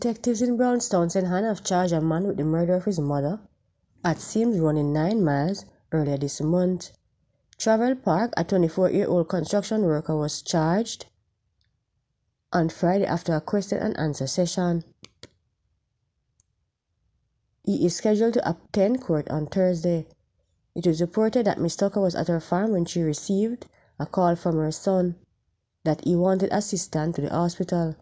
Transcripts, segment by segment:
Detectives in Brownstown, St. Anne have charged a man with the murder of his mother at Sims running 9 miles earlier this month. Travel Park, a 24-year-old construction worker, was charged on Friday after a question and answer session. He is scheduled to attend court on Thursday. It was reported that Ms. Tucker was at her farm when she received a call from her son that he wanted assistance to the hospital.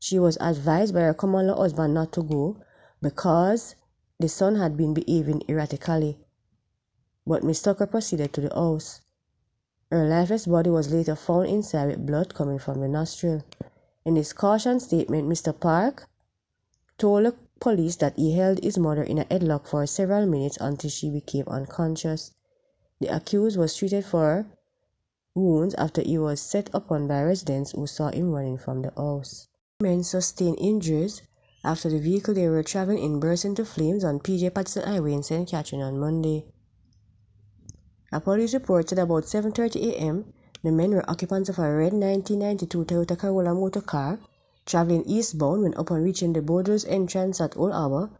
She was advised by her common-law husband not to go because the son had been behaving erratically. But Ms. Tucker proceeded to the house. Her lifeless body was later found inside with blood coming from the nostril. In his caution statement, Mr. Park told the police that he held his mother in a headlock for several minutes until she became unconscious. The accused was treated for wounds after he was set upon by residents who saw him running from the house. Men sustained injuries after the vehicle they were traveling in burst into flames on P.J. Patterson Highway in St. Catherine on Monday. A police report said about 7:30 a.m., the men were occupants of a red 1992 Toyota Corolla motor car traveling eastbound when upon reaching the Borders entrance at Old Harbour,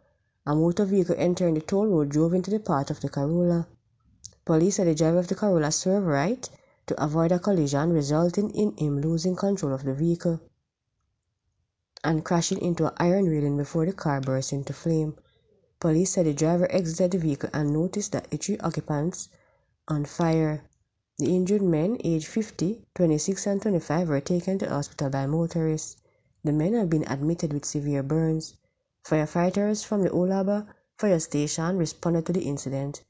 a motor vehicle entering the toll road drove into the path of the Corolla. Police said the driver of the Corolla swerved right to avoid a collision, resulting in him losing control of the vehicle and crashing into an iron railing before the car burst into flame. Police said the driver exited the vehicle and noticed that the 3 occupants on fire. The injured men, aged 50, 26 and 25, were taken to hospital by motorists. The men have been admitted with severe burns. Firefighters from the Old Harbour Fire Station responded to the incident.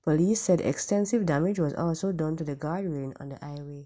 Police said extensive damage was also done to the guard railing on the highway.